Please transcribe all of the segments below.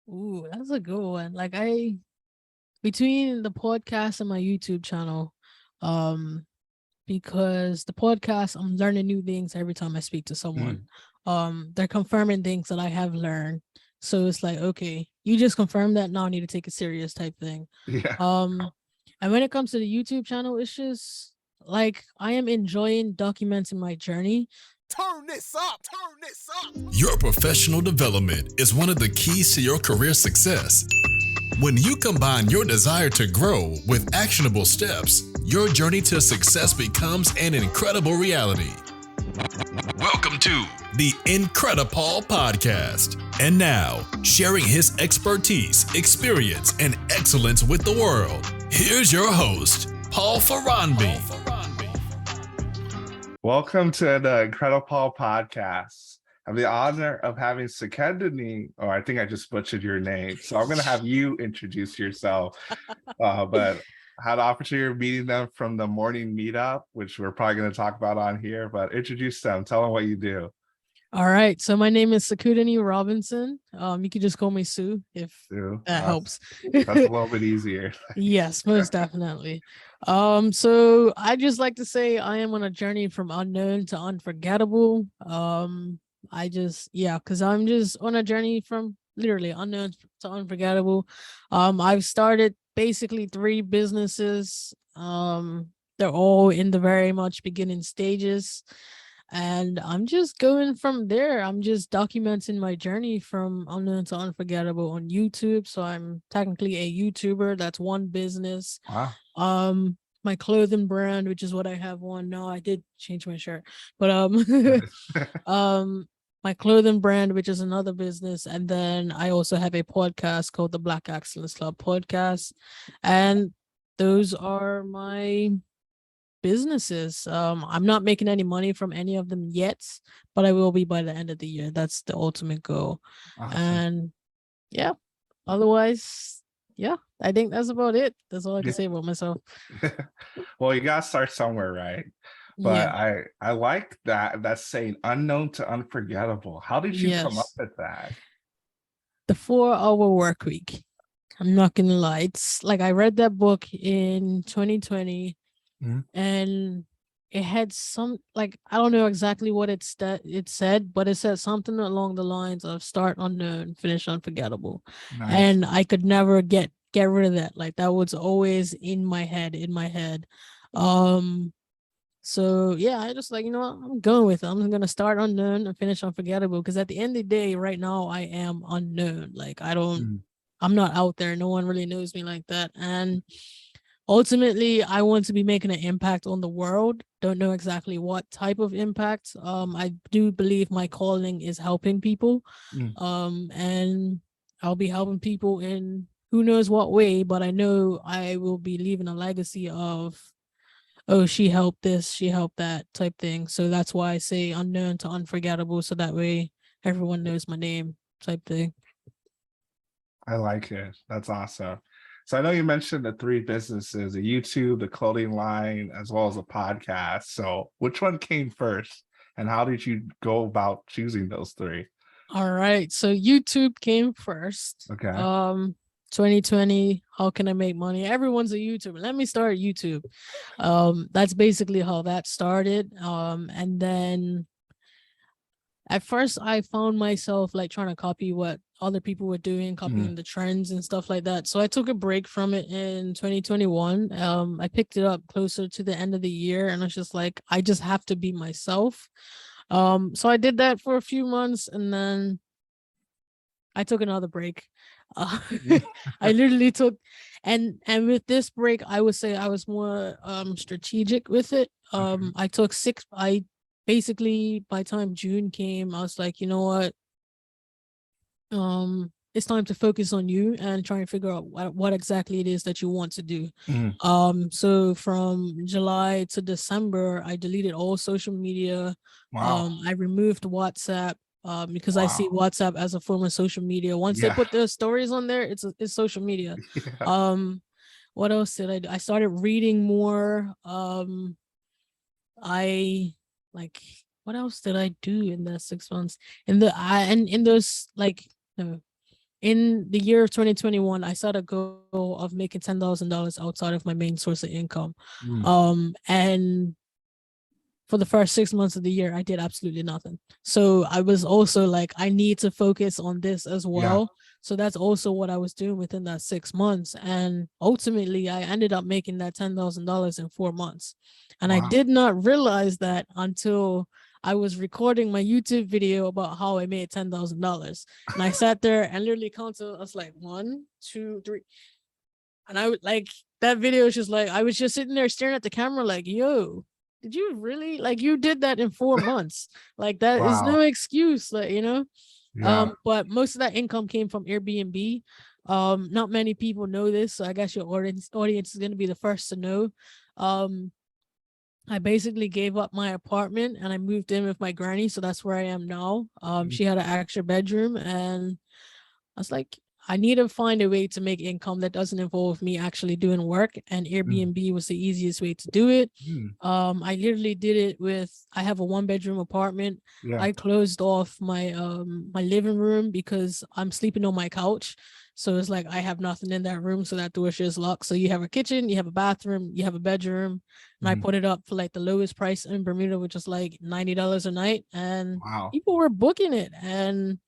Ooh, that's a good one. Like between the podcast and my YouTube channel, um, because the podcast, I'm learning new things every time I speak to someone. Mm, They're confirming things that I have learned. So it's like, okay, you just confirmed that. Now I need to take it serious type thing. yeah. Um, and when it comes to the YouTube channel, it's just like I am enjoying documenting my journey. Turn this up. Turn this up. Your professional development is one of the keys to your career success. When you combine your desire to grow with actionable steps, your journey to success becomes an incredible reality. Welcome to the IncrediPaul podcast. And now, sharing his expertise, experience, and excellence with the world, here's your host, Paul Faranbi. Welcome to the IncrediPaul podcast. I have the honor of having Sakendani, or I think I just butchered your name. So I'm going to have you introduce yourself. But I had the opportunity of meeting them from the morning meetup, which we're probably going to talk about on here. But introduce them. Tell them what you do. All right. So my name is Sakudani Robinson. You could just call me Sue if Sue. that helps. That's a little bit easier. Yes, most definitely. So I just like to say I am on a journey from unknown to unforgettable. Because I'm just on a journey from literally unknown to unforgettable. I've started basically 3 businesses. They're all in the very much beginning stages. And I'm just going from there. I'm just documenting my journey from unknown to unforgettable on YouTube. So I'm technically a YouTuber. That's one business. Wow. My clothing brand, which is what I have on now. I did change my shirt, but my clothing brand, which is another business, and then I also have a podcast called the Black Excellence Club Podcast, and those are my businesses. I'm not making any money from any of them yet, but I will be by the end of the year. That's the ultimate goal. Awesome. And yeah, otherwise, yeah, I think that's about it. That's all I can say about myself. Well, you gotta start somewhere, right? But Yeah. I like that's saying unknown to unforgettable. How did you come up Yes. with that? The 4-hour work week. I'm not gonna lie. It's like I read that book in 2020 and it had some, like, I don't know exactly what it said, but it said something along the lines of start unknown, finish unforgettable. Nice. And I could never get rid of that. Like that was always in my head. So yeah, I just like, you know what, I'm going with it. I'm gonna start unknown and finish unforgettable, because at the end of the day, right now I am unknown. Like I'm not out there. No one really knows me like that. And ultimately, I want to be making an impact on the world. Don't know exactly what type of impact. I do believe my calling is helping people. And I'll be helping people in who knows what way, but I know I will be leaving a legacy of, oh, she helped this, she helped that type thing. So that's why I say unknown to unforgettable. So that way everyone knows my name type thing. I like it. That's awesome. So I know you mentioned the 3 businesses, the YouTube, the clothing line, as well as a podcast. So which one came first and how did you go about choosing those 3? All right. So YouTube came first. Okay. 2020, how can I make money? Everyone's a YouTuber. Let me start YouTube. That's basically how that started. And then at first I found myself like trying to copy what other people were doing, copying the trends and stuff like that. So I took a break from it in 2021. I picked it up closer to the end of the year and I was just like, I just have to be myself. So I did that for a few months and then I took another break. I literally took, and with this break, I would say I was more strategic with it. I took 6. I basically, by the time June came, I was like, you know what, it's time to focus on you and try and figure out what exactly it is that you want to do. So from July to December, I deleted all social media. Wow. I removed WhatsApp. Because I see WhatsApp as a form of social media. Once they put their stories on there, it's social media. Yeah. What else did I do? I started reading more. I like, what else did I do in that 6 months? In those like in the year of 2021, I set a goal of making $10,000 outside of my main source of income. And for the first 6 months of the year, I did absolutely nothing. So I was also like, I need to focus on this as well. So that's also what I was doing within that 6 months. And ultimately, I ended up making that $10,000 in 4 months. And I did not realize that until I was recording my YouTube video about how I made $10,000. And I sat there and literally counted. I was like, 1, 2, 3. And I would like, that video was just like, I was just sitting there staring at the camera like, yo, did you really, like, you did that in 4 months? Like, that is no excuse, like, you know? But most of that income came from Airbnb. Not many people know this, so I guess your audience is going to be the first to know. I basically gave up my apartment and I moved in with my granny, so that's where I am now. She had an extra bedroom, and I was like, I need to find a way to make income that doesn't involve me actually doing work, and Airbnb was the easiest way to do it. I literally did it with, I have a 1-bedroom apartment. I closed off my my living room because I'm sleeping on my couch. So it's like I have nothing in that room, so that door is just locked. So you have a kitchen, you have a bathroom, you have a bedroom, and I put it up for like the lowest price in Bermuda, which is like $90 a night, and people were booking it, and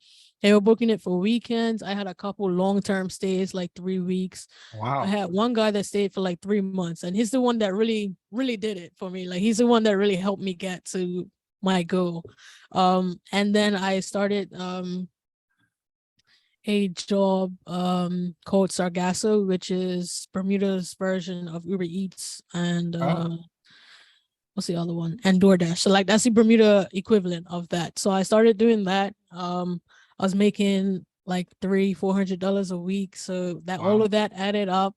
they were booking it for weekends. I had a couple long-term stays, like 3 weeks. I had one guy that stayed for like 3 months, and he's the one that really, really did it for me. Like, he's the one that really helped me get to my goal. And then I started a job called Sargasso, which is Bermuda's version of Uber Eats, and what's the other one? And DoorDash. So like, that's the Bermuda equivalent of that. So I started doing that. I was making like $300-400 a week. So that all of that added up.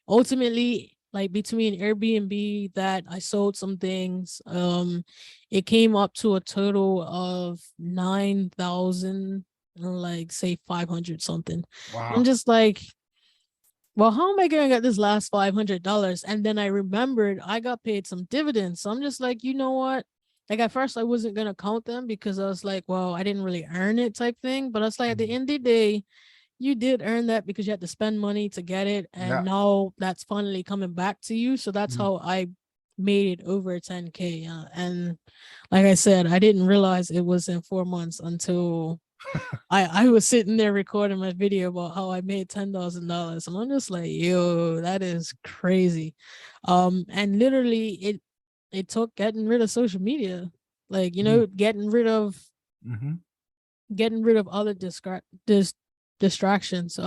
Ultimately, like, between Airbnb, that I sold some things, it came up to a total of 9,000, like, say 500 something. I'm just like, well, how am I gonna get this last $500? And then I remembered I got paid some dividends. So I'm just like, you know what? Like, at first I wasn't gonna count them because I was like, well, I didn't really earn it, type thing. But I was like, at the end of the day, you did earn that because you had to spend money to get it, and now that's finally coming back to you. So that's how I made it over 10K. And like I said, I didn't realize it was in 4 months until I was sitting there recording my video about how I made $10,000, and I'm just like, yo, that is crazy. And literally, it took getting rid of social media, like, you know, getting rid of other distractions.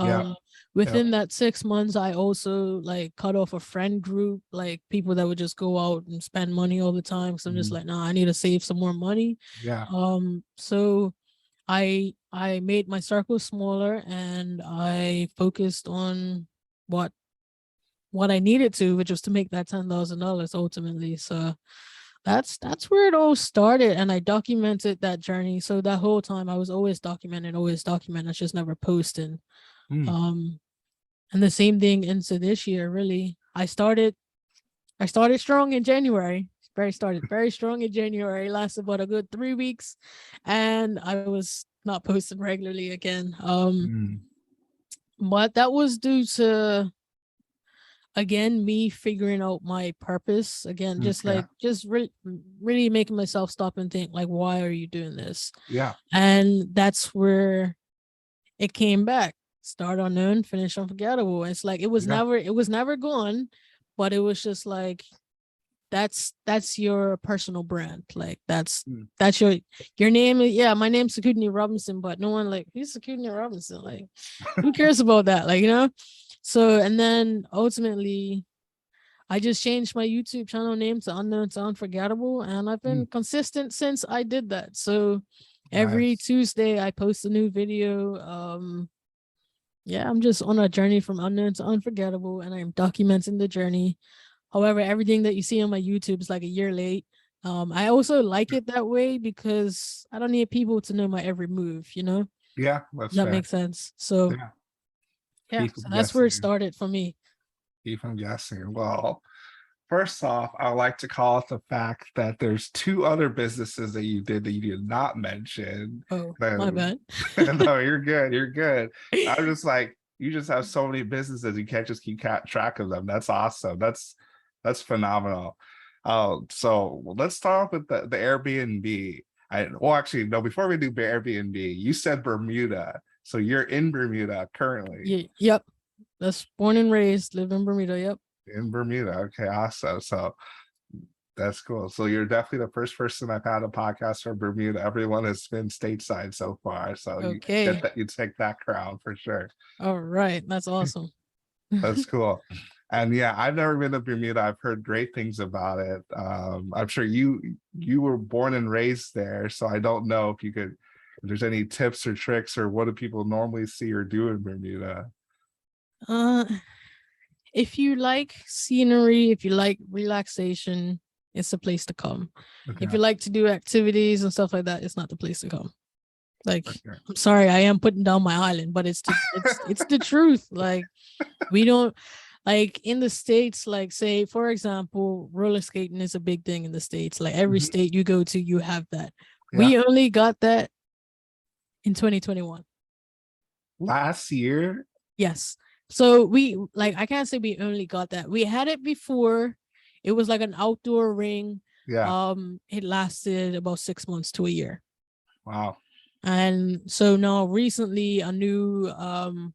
Within that 6 months, I also like cut off a friend group, like people that would just go out and spend money all the time. So I'm just like, nah, I need to save some more money. So I made my circle smaller, and I focused on what I needed to, which was to make that $10,000 ultimately. So that's where it all started, and I documented that journey. So that whole time I was always documenting, it's just never posting. And the same thing into this year, really. I started strong in January. Started very strong in January, lasted about a good 3 weeks, and I was not posting regularly again. But that was due to, again, me figuring out my purpose again, just really making myself stop and think, like, why are you doing this? And that's where it came back. Start unknown, finish unforgettable. It's like, it was never gone, but it was just like, that's your personal brand. Like, that's your name. My name's Sakudni Robinson, but no one, like, who's Sakudni Robinson? Like, who cares about that? Like, you know? So, and then ultimately I just changed my YouTube channel name to Unknown to Unforgettable, and I've been consistent since I did that. So every Tuesday I post a new video. I'm just on a journey from unknown to unforgettable, and I'm documenting the journey. However, everything that you see on my YouTube is like a year late. I also like it that way because I don't need people to know my every move, you know? Does that makes sense? So so that's where it started for me. Keep from guessing. Well, First off, I would like to call out the fact that there's two other businesses that you did that you did not mention. Oh, my bad. No, you're good. You're good. I'm just like, you just have so many businesses, you can't just keep track of them. That's awesome. That's phenomenal. So let's start off with the Airbnb. Well, actually, no, before we do Airbnb, you said Bermuda. So you're in Bermuda currently. Yep. That's born and raised, live in Bermuda. Yep. In Bermuda. Okay, awesome. So that's cool. So you're definitely the first person I've had a podcast from Bermuda. Everyone has been stateside so far. So Okay. you take that crown for sure. All right. That's awesome. That's cool. And yeah, I've never been to Bermuda. I've heard great things about it. I'm sure you were born and raised there. So I don't know if there's any tips or tricks or what do people normally see or do in Bermuda? If you like scenery, if you like relaxation, it's a place to come. Okay. If you like to do activities and stuff like that, it's not the place to come. Like, Okay. I'm sorry, I am putting down my island, but it's the truth. Like, we don't like in the States, like say, for example, roller skating is a big thing in the States. Like every Mhm. state you go to, you have that. Yeah. We only got that in 2021. Last year? Yes. So I can't say we only got that. We had it before. It was like an outdoor ring. Yeah. It lasted about 6 months to a year. Wow. And so now recently a new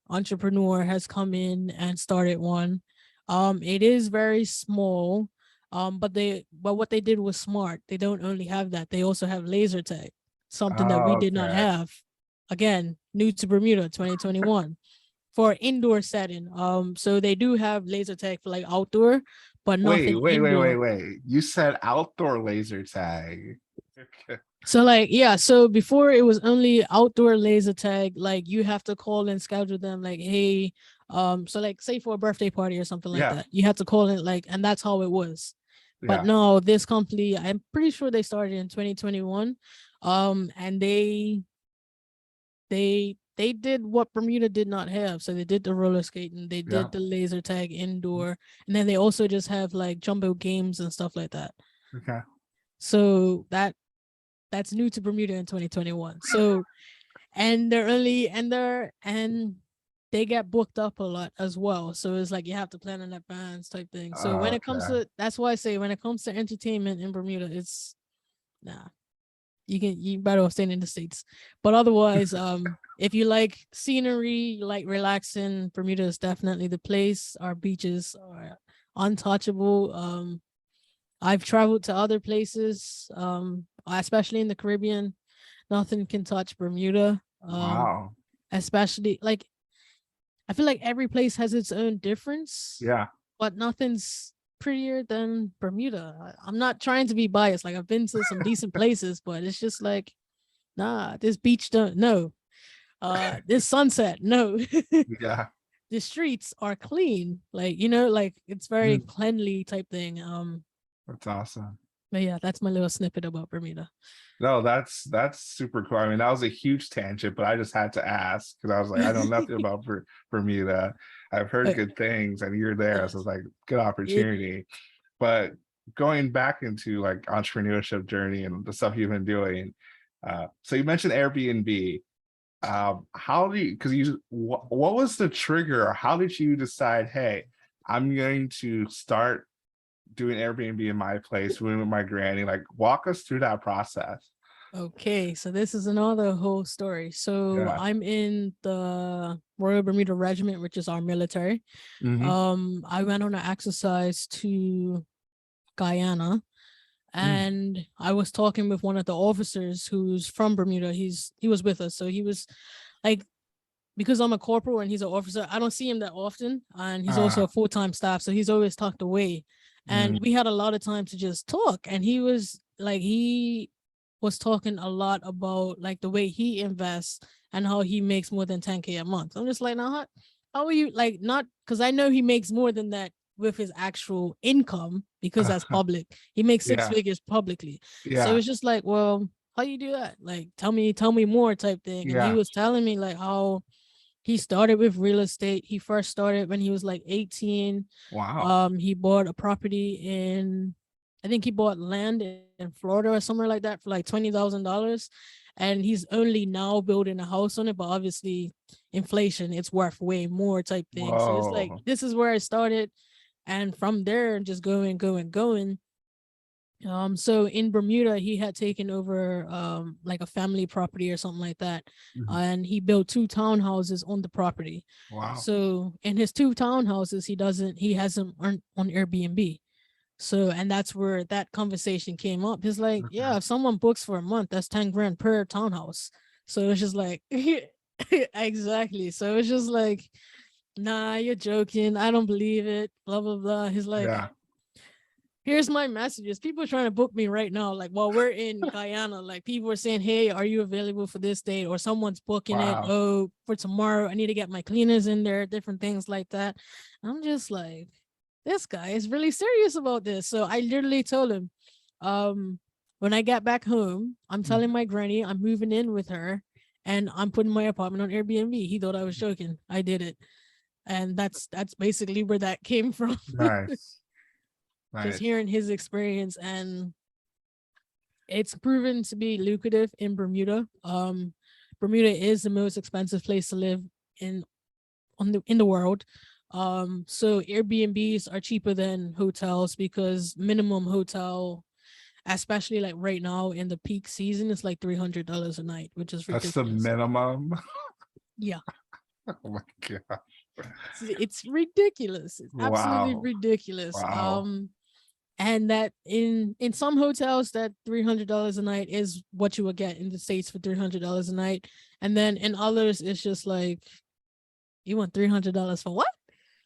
entrepreneur has come in and started one. It is very small. But what they did was smart. They don't only have that, they also have laser tag, something that we did not Okay. have. Again, new to Bermuda 2021 for indoor setting. So they do have laser tag for like outdoor, but nothing indoor. Wait. You said outdoor laser tag. Okay. So like, yeah, so before it was only outdoor laser tag, like you have to call and schedule them like, hey, so like say for a birthday party or something like Yeah. that, you have to call it like, and that's how it was. But Yeah. no, this company, I'm pretty sure they started in 2021. And they did what Bermuda did not have. So they did the roller skating, they did the laser tag indoor, and then they also just have like jumbo games and stuff like that. Okay. So that's new to Bermuda in 2021. So and they get booked up a lot as well. So it's like you have to plan in advance type thing. So when it comes Okay. to, that's why I say when it comes to entertainment in Bermuda, it's you better off staying in the States. But otherwise, if you like scenery, you like relaxing, Bermuda is definitely the place. Our beaches are untouchable. I've traveled to other places, especially in the Caribbean. Nothing can touch Bermuda. Wow. Especially like, I feel like every place has its own difference, Yeah. but nothing's prettier than Bermuda. I'm not trying to be biased. Like I've been to some decent places, but it's just like, nah, this beach no. This sunset, no. Yeah. The streets are clean. Like, like it's very cleanly type thing. That's awesome. But yeah, that's my little snippet about Bermuda. No, that's super cool. I mean, that was a huge tangent, but I just had to ask because I was like, I know nothing about Bermuda. I've heard good things, and you're there, so it's like good opportunity. But going back into like entrepreneurship journey and the stuff you've been doing, so you mentioned Airbnb. How do you? Because what was the trigger? Or how did you decide? Hey, I'm going to start doing Airbnb in my place, living with my granny. Like, walk us through that process. Okay, so this is another whole story. So Yeah. I'm in the Royal Bermuda Regiment, which is our military. I went on an exercise to Guyana, and I was talking with one of the officers who's from Bermuda. He was with us, so he was like, because I'm a corporal and he's an officer, I don't see him that often, and he's also a full-time staff, so he's always tucked away. And we had a lot of time to just talk, and he was talking a lot about like the way he invests and how he makes more than 10K a month. I'm just like, now how are you, like, not because I know he makes more than that with his actual income, because that's public. He makes 6 figures publicly. So it's just like, well, how you do that? Like, tell me more type thing. And he was telling me like how He started with real estate. He first started when he was like 18. Wow. He bought a property in, I think he bought land in Florida or somewhere like that for like $20,000. And he's only now building a house on it, but obviously inflation, it's worth way more type thing. So it's like, Whoa. this is where I started. And from there, just going. So in Bermuda, he had taken over like a family property or something like that. Mhm. And he built 2 townhouses on the property. Wow. So in his 2 townhouses, he has them on Airbnb. So, and that's where that conversation came up. He's like, Okay. yeah, if someone books for a month, that's 10 grand per townhouse. So it's just like, exactly. So it's just like, nah, you're joking. I don't believe it. Blah, blah, blah. He's like, Yeah. here's my messages. People are trying to book me right now. Like while we're in Guyana, like people are saying, hey, are you available for this date? Or someone's booking it. Wow. Oh, for tomorrow, I need to get my cleaners in there, different things like that. I'm just like, this guy is really serious about this. So I literally told him, when I get back home, I'm telling my granny I'm moving in with her and I'm putting my apartment on Airbnb. He thought I was joking. I did it. And that's basically where that came from. Nice. Just Nice. hearing his experience, and it's proven to be lucrative in Bermuda. Bermuda is the most expensive place to live in the world. So Airbnbs are cheaper than hotels because minimum hotel, especially like right now in the peak season, is like $300 a night, which is That's the ridiculous. minimum. Yeah, Oh my god. it's ridiculous. It's absolutely Wow. ridiculous. Wow. And that in some hotels, that $300 a night is what you would get in the States for $300 a night, and then in others it's just like, you want $300 for what?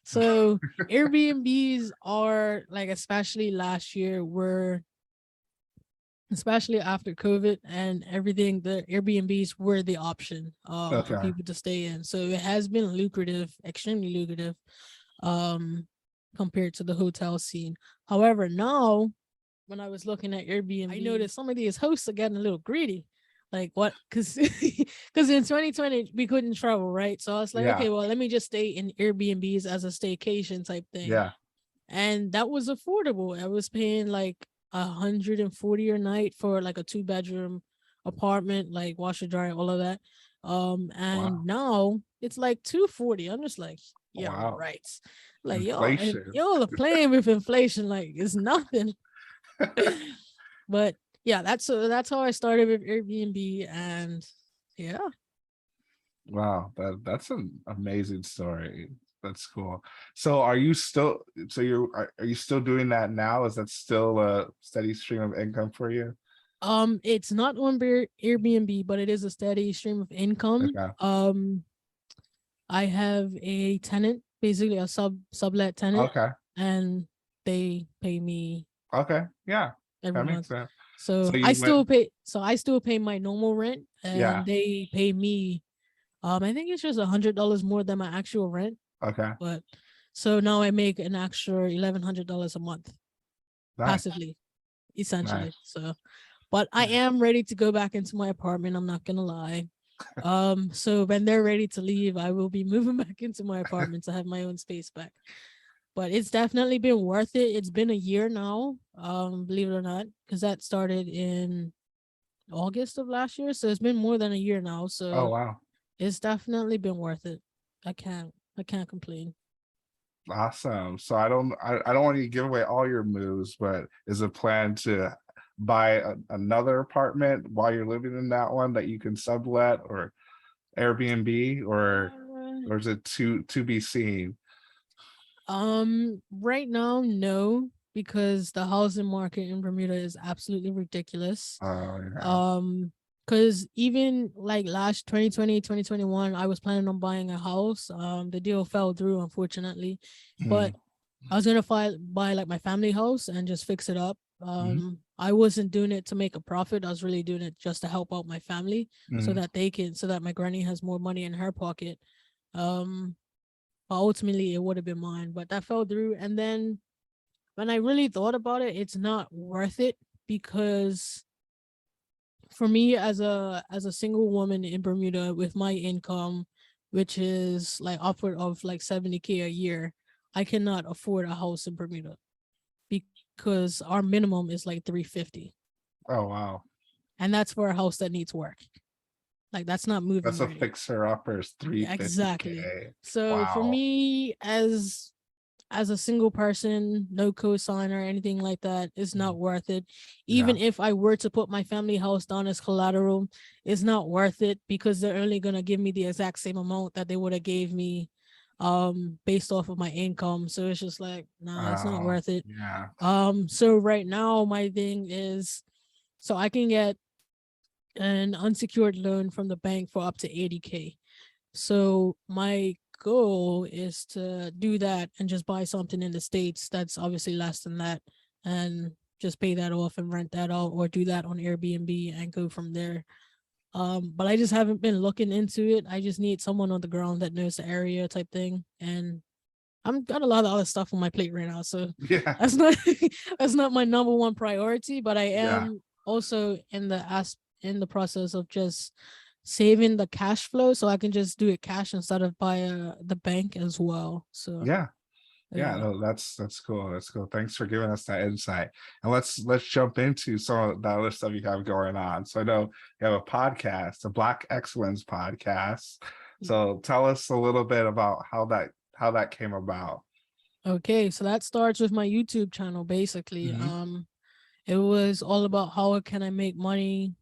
So Airbnbs are like, especially last year, especially after COVID and everything, the Airbnbs were the option for Okay. people to stay in. So it has been lucrative, extremely lucrative, compared to the hotel scene. However, now when I was looking at Airbnb, I noticed some of these hosts are getting a little greedy. Like what? Because in 2020 we couldn't travel, right? So I was like, Yeah. okay, well, let me just stay in Airbnbs as a staycation type thing. Yeah. And that was affordable. I was paying like $140 a night for like a 2-bedroom apartment, like washer, dryer, all of that. And Wow. now it's like $240. I'm just like, yeah, Wow. right. Like Inflation. y'all are playing with inflation like it's nothing. But yeah, that's how I started with Airbnb, and yeah. Wow, that's an amazing story. That's cool. So are you still are you still doing that now? Is that still a steady stream of income for you? It's not on Airbnb, but it is a steady stream of income. Okay. I have a tenant, basically a sublet tenant, Okay. and they pay me Okay. Yeah. every That makes month. sense. So So I you still went, pay. So I still pay my normal rent, yeah. and they pay me. I think it's just $100 more than my actual rent. Okay. But so now I make an extra $1,100 a month Nice. passively, essentially. Nice. So, but I Nice. am ready to go back into my apartment. I'm not gonna lie. So when they're ready to leave, I will be moving back into my apartment to have my own space back. But it's definitely been worth it. It's been a year now, believe it or not, because that started in August of last year. So it's been more than a year now. Oh So wow. it's definitely been worth it. I can't complain. Awesome. So I don't want you to give away all your moves, but is a plan to buy another apartment while you're living in that one that you can sublet or Airbnb, or is it to be seen? Right now, no, because the housing market in Bermuda is absolutely ridiculous. Oh yeah. Because even like last 2020, 2021, I was planning on buying a house. The deal fell through, unfortunately, but I was gonna buy like my family house and just fix it up. I wasn't doing it to make a profit. I was really doing it just to help out my family so that my granny has more money in her pocket. But ultimately it would have been mine, but that fell through. And then when I really thought about it, it's not worth it, because for me as a single woman in Bermuda with my income, which is like upward of like 70K a year, I cannot afford a house in Bermuda because our minimum is like 350. Oh wow. And that's for a house that needs work. Like that's not moving That's a ready. fixer upper's Yeah, 350K. exactly. So for Wow. me, as a single person, no cosigner or anything like that, it's not worth it. Even if I were to put my family house down as collateral, it's not worth it because they're only gonna give me the exact same amount that they would have gave me based off of my income. So it's just like, nah, it's not worth it. Yeah. So right now my thing is, so I can get an unsecured loan from the bank for up to 80K. So my goal is to do that and just buy something in the States that's obviously less than that and just pay that off and rent that out, or do that on Airbnb and go from there. But I just haven't been looking into it. I just need someone on the ground that knows the area type thing. And I'm got a lot of other stuff on my plate right now. So Yeah. that's not that's not my number one priority, but I Yeah. am also in the process of just saving the cash flow so I can just do it cash instead of by the bank as well. So Yeah. Yeah, no, that's cool. That's cool. Thanks for giving us that insight. And let's jump into some of the other stuff you have going on. So I know you have a podcast, the Black Excellence podcast. So tell us a little bit about how that came about. Okay, so that starts with my YouTube channel basically. Mhm. It was all about how can I make money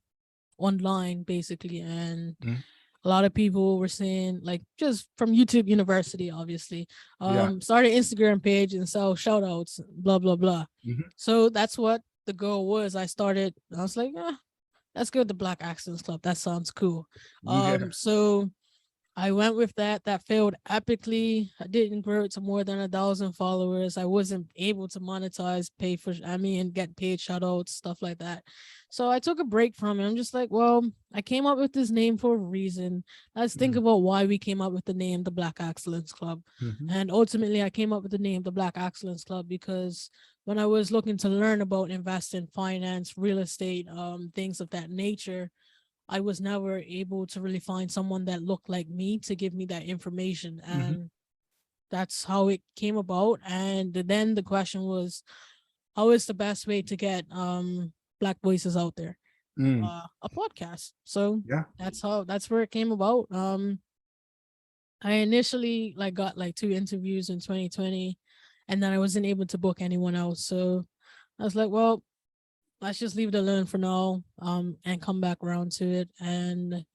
online basically, and Mhm. a lot of people were saying, like, just from YouTube University, obviously, Yeah. start an Instagram page and sell shout outs, blah blah blah. Mhm. So that's what the goal was. I was like, yeah, let's go with the Black Accents Club, that sounds cool. Yeah. So I went with that. That failed epically. I didn't grow it to more than 1,000 followers. I wasn't able to monetize, get paid shout outs, stuff like that. So I took a break from it. I'm just like, well, I came up with this name for a reason. Let's think Mhm. about why we came up with the name, the Black Excellence Club. Mhm. And ultimately, I came up with the name, the Black Excellence Club, because when I was looking to learn about investing, finance, real estate, things of that nature, I was never able to really find someone that looked like me to give me that information. Mhm. And that's how it came about. And then the question was, how is the best way to get Black voices out there? Mm. A podcast. So Yeah. that's where it came about. I initially like got like 2 interviews in 2020, and then I wasn't able to book anyone else. So I was like, well, let's just leave it alone for now, and come back around to it. And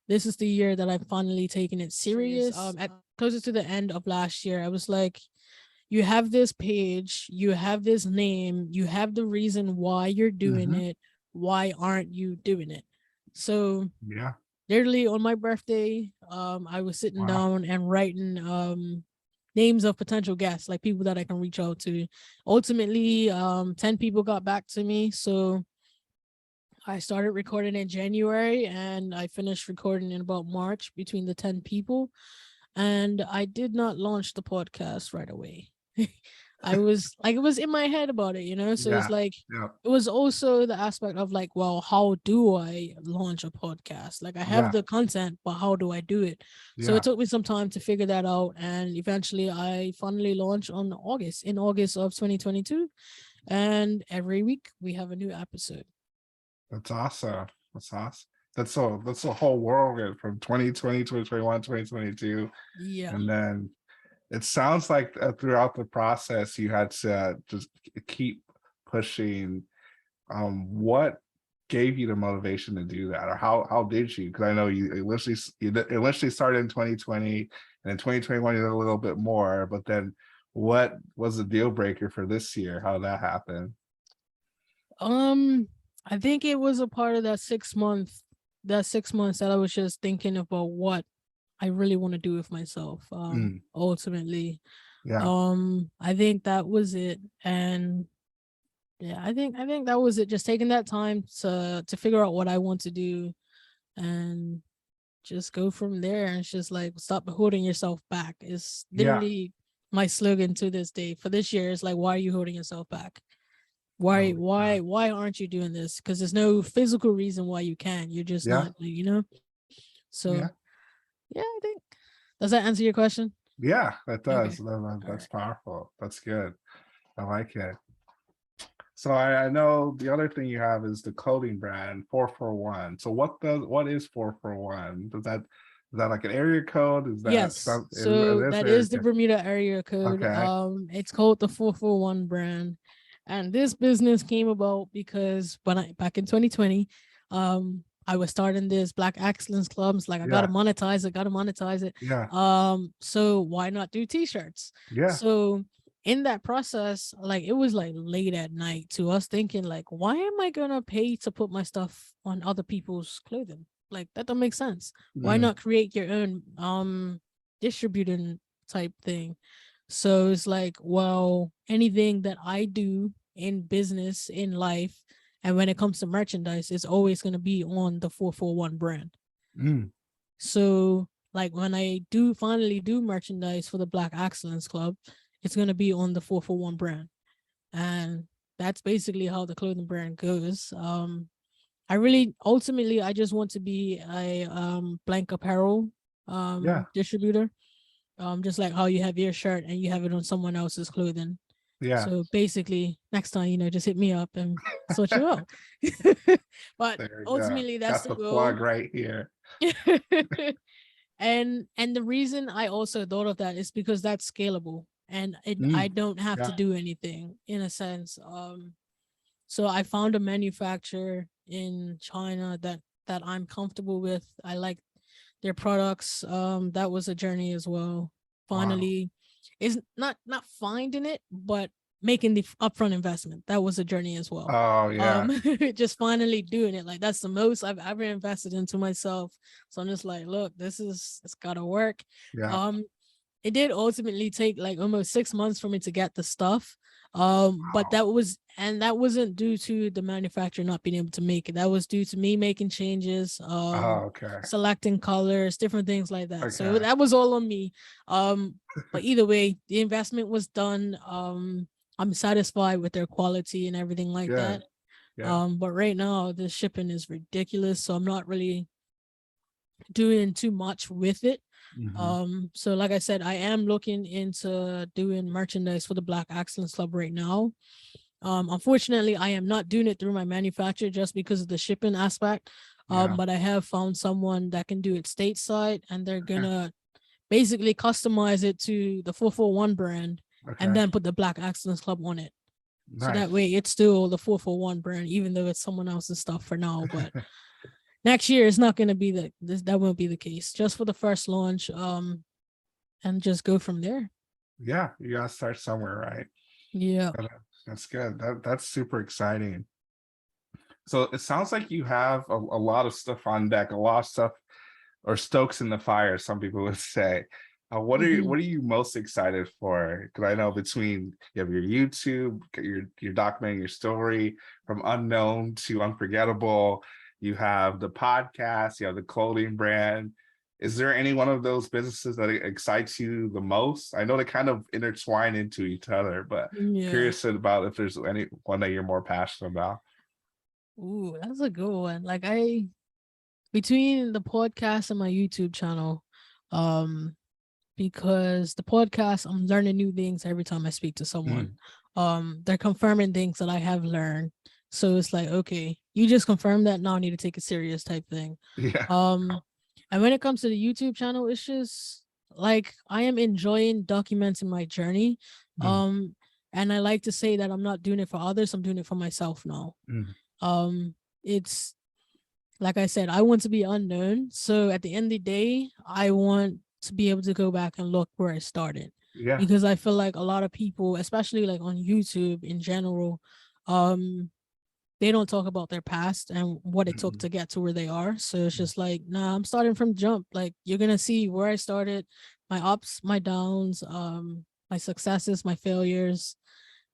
this is the year that I've finally taken it serious. At closer to the end of last year, I was like, you have this page, you have this name, you have the reason why you're doing Mhm. it. Why aren't you doing it? So Yeah. literally on my birthday, I was sitting Wow. down and writing names of potential guests, like people that I can reach out to. Ultimately, 10 people got back to me. So I started recording in January and I finished recording in about March between the 10 people. And I did not launch the podcast right away. I was like, it was in my head about it, you know? So it's Yeah. like, Yeah. it was also the aspect of like, well, how do I launch a podcast? Like, I have Yeah. the content, but how do I do it? So Yeah. it took me some time to figure that out. And eventually I finally launched in August of 2022. And every week we have a new episode. That's awesome. That's awesome. That's a whole world from 2020, 2021, 2022. Yeah. And then it sounds like throughout the process you had to just keep pushing. What gave you the motivation to do that, or how did you? Because I know you initially started in 2020, and in 2021 you did a little bit more, but then what was the deal breaker for this year? How did that happen? I think it was a part of that 6 months that I was just thinking about what I really want to do with myself. Mm, Ultimately, yeah. I think that was it. And yeah, I think that was it. Just taking that time to figure out what I want to do and just go from there. And it's just like, stop holding yourself back. It's Yeah. literally my slogan to this day for this year. Is like, why are you holding yourself back? Oh, Why aren't you doing this? Because there's no physical reason why you can. You're just yeah. not, you know. So Yeah. yeah, I think Does that answer your question? Yeah, that Okay. does. That's All powerful. That's good. I like it. So I know the other thing you have is the clothing brand 441. So what is 441? Is that like an area code? Is that Yes. some So it is that area is the code. Bermuda area code. Okay. It's called the 441 brand. And this business came about because back in 2020, I was starting this Black Excellence clubs. Like I gotta Yeah. monetize it. Yeah. So why not do t-shirts? Yeah. So in that process, like it was like late at night to us thinking, like, why am I gonna pay to put my stuff on other people's clothing? Like that don't make sense. Why Mhm. not create your own distributing type thing? So it's like, well, anything that I do in business, in life, and when it comes to merchandise, it's always going to be on the 441 brand. Mm. So like when I do finally do merchandise for the Black Excellence Club, it's going to be on the 441 brand. And that's basically how the clothing brand goes. I really ultimately I just want to be a blank apparel Yeah. distributor. Just like how you have your shirt and you have it on someone else's clothing. Yeah. So basically, next time, just hit me up and sort you out. But There you go. ultimately, that's Got the the goal. plug right here. And the reason I also thought of that is because that's scalable, and I Mm. don't have to Yeah. do anything in a sense. So I found a manufacturer in China that I'm comfortable with. I like their products. That was a journey as well. Wow. Finally, is not finding it, but making the upfront investment. That was a journey as well. Oh yeah. Just finally doing it. Like that's the most I've ever invested into myself. So I'm just like, look, it's gotta work. Yeah. Um, it did ultimately take like almost 6 months for me to get the stuff. But Wow. that wasn't due to the manufacturer not being able to make it. That was due to me making changes, Oh, okay. selecting colors, different things like that. So Okay. that was all on me. But either way, the investment was done. I'm satisfied with their quality and everything like Good. that. Yeah. But right now the shipping is ridiculous, so I'm not really doing too much with it. Mhm. So like I said, I am looking into doing merchandise for the Black Excellence Club right now. Unfortunately, I am not doing it through my manufacturer just because of the shipping aspect. Yeah. But I have found someone that can do it stateside, and they're Okay. gonna basically customize it to the 441 brand and Okay. then put the Black Excellence Club on it. So that way Nice. it's still the 441 brand, even though it's someone else's stuff for now. But next year it's not gonna be that won't be the case. Just for the first launch, and just go from there. Yeah, you gotta start somewhere, right? Yeah. But, that's good. That's super exciting. So it sounds like you have a lot of stuff on deck, a lot of stuff or stokes in the fire, some people would say. Mhm. What are you most excited for? Because I know between you have your YouTube, you're documenting your story from unknown to unforgettable. You have the podcast, you have the clothing brand. Is there any one of those businesses that excites you the most? I know they kind of intertwine into each other, but Yeah. curious about if there's any one that you're more passionate about. Ooh, that's a good one. Like between the podcast and my YouTube channel, um, because the podcast, I'm learning new things every time I speak to someone. Mm, They're confirming things that I have learned. So it's like, okay, you just confirmed that, now I need to take it serious type thing. yeah. Um, and when it comes to the YouTube channel, it's just like I am enjoying documenting my journey. Mm, Um, and I like to say that I'm not doing it for others, I'm doing it for myself now. mm, Um, it's like I said, I want to be unknown. So at the end of the day, I want to be able to go back and look where I started. yeah. Because I feel like a lot of people, especially like on YouTube in general, um, they don't talk about their past and what it took Mm, to get to where they are. So it's mm, just like, nah, I'm starting from jump. Like you're gonna see where I started, my ups, my downs, my successes, my failures,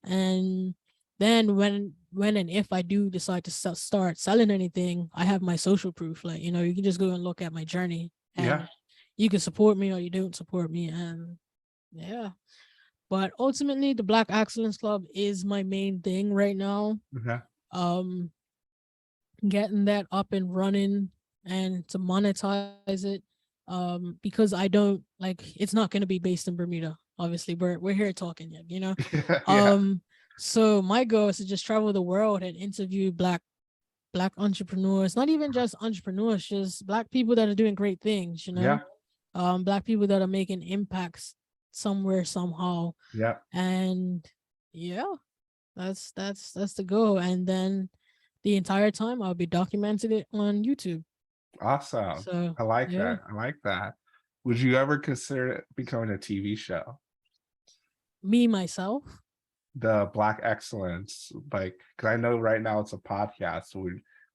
and then when and if I do decide to start selling anything, I have my social proof. Like you can just go and look at my journey, yeah. and you can support me or you don't support me, and yeah. But ultimately, the Black Excellence Club is my main thing right now. Okay. Um, getting that up and running and to monetize it because I don't like, it's not going to be based in Bermuda. Obviously, we're here talking yet, you know. Yeah. So my goal is to just travel the world and interview black entrepreneurs, not even just entrepreneurs, just black people that are doing great things, you know. Yeah. Black people that are making impacts somewhere, somehow. Yeah. And yeah, that's the goal. And then the entire time I'll be documenting it on YouTube. Awesome. So I like yeah. that. I like that. Would you ever consider becoming a TV show? Me myself, The Black Excellence, like, because I know right now it's a podcast. So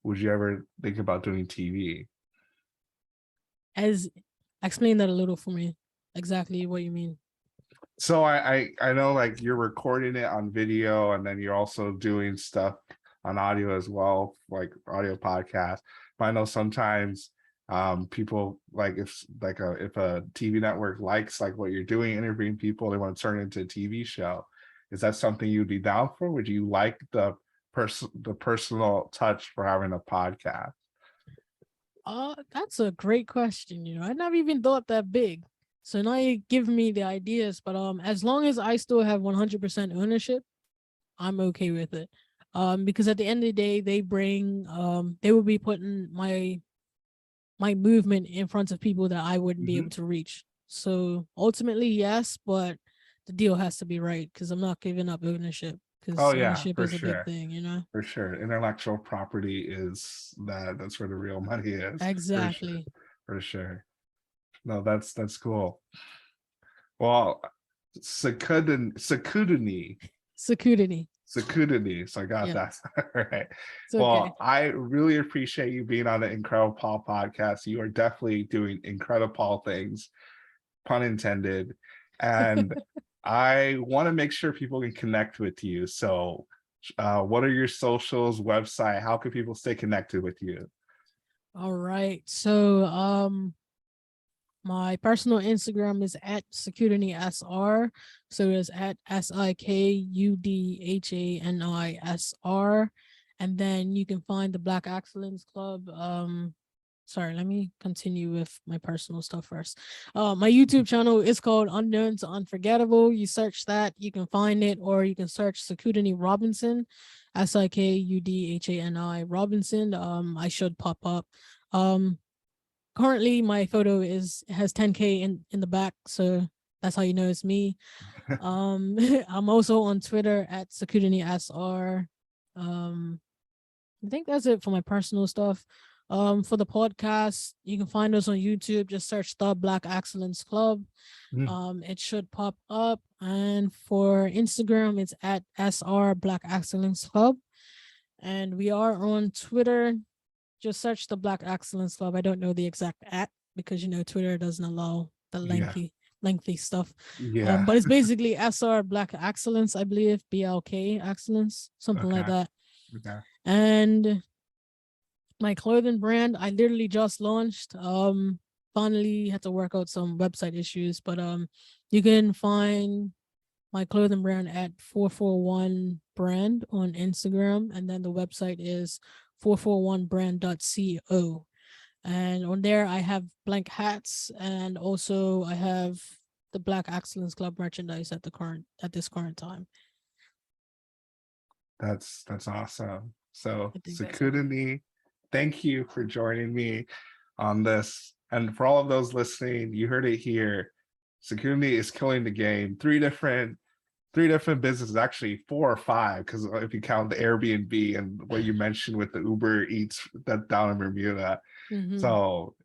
would you ever think about doing TV? as explain that a little for me. Exactly what you mean. So I know like you're recording it on video and then you're also doing stuff on audio as well, like audio podcast. But I know sometimes people like if a TV network likes like what you're doing, interviewing people, they want to turn it into a TV show. Is that something you'd be down for? Would you like the personal touch for having a podcast? That's a great question. You know, I never even thought that big. So now you give me the ideas, but as long as I still have 100% ownership, I'm okay with it. Because at the end of the day, they will be putting my movement in front of people that I wouldn't be able to reach. So ultimately, yes, but the deal has to be right because I'm not giving up ownership. Because ownership for is a sure. big thing, you know. For sure. Intellectual property is that's where the real money is. Exactly. For sure. No, that's cool. Well, Sakudini. Security. So I got that. All right. It's okay. Well, I really appreciate you being on the IncrediPaul podcast. You are definitely doing IncrediPaul things, pun intended. And I want to make sure people can connect with you. So what are your socials, website? How can people stay connected with you? All right. So my personal Instagram is at SecuritySR. So it's at SIKUDHANISR. And then you can find the Black Excellence Club. Sorry, let me continue with my personal stuff first. My YouTube channel is called Unknown to Unforgettable. You search that, you can find it, or you can search Security Robinson, SIKUDHANI Robinson. I should pop up. Currently my photo has 10K in the back, so that's how you know it's me. I'm also on Twitter at SecuritySR. I think that's it for my personal stuff. For the podcast, you can find us on YouTube. Just search the Black Excellence Club. It should pop up. And for Instagram, it's at SR Black Excellence Club. And we are on Twitter. Just search the Black Excellence Club. I don't know the exact @ because, you know, Twitter doesn't allow the lengthy stuff. Yeah. But it's basically SR Black Excellence, I believe, BLK Excellence, something like that. Okay. And my clothing brand, I literally just launched. Finally had to work out some website issues, but you can find my clothing brand at 441 brand on Instagram, and then the website is 441brand.co. And on there I have blank hats, and also I have the Black Excellence Club merchandise at this current time. That's awesome. So that's Sakudini, thank you for joining me on this. And for all of those listening, you heard it here. Sakudini is killing the game. Three different businesses, actually 4 or 5, because if you count the Airbnb and what you mentioned with the Uber Eats that down in Bermuda. So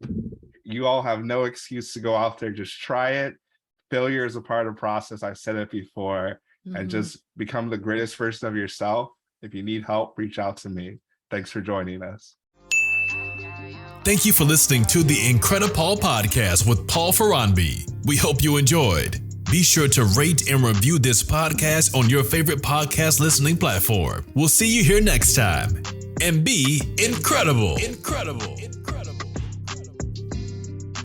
you all have no excuse to go out there. Just try it. Failure is a part of the process. I've said it before. And just become the greatest version of yourself. If you need help, reach out to me. Thanks for joining us. Thank you for listening to the IncrediPaul podcast with Paul Ferranbi. We hope you enjoyed. Be sure to rate and review this podcast on your favorite podcast listening platform. We'll see you here next time. And be incredible. Incredible.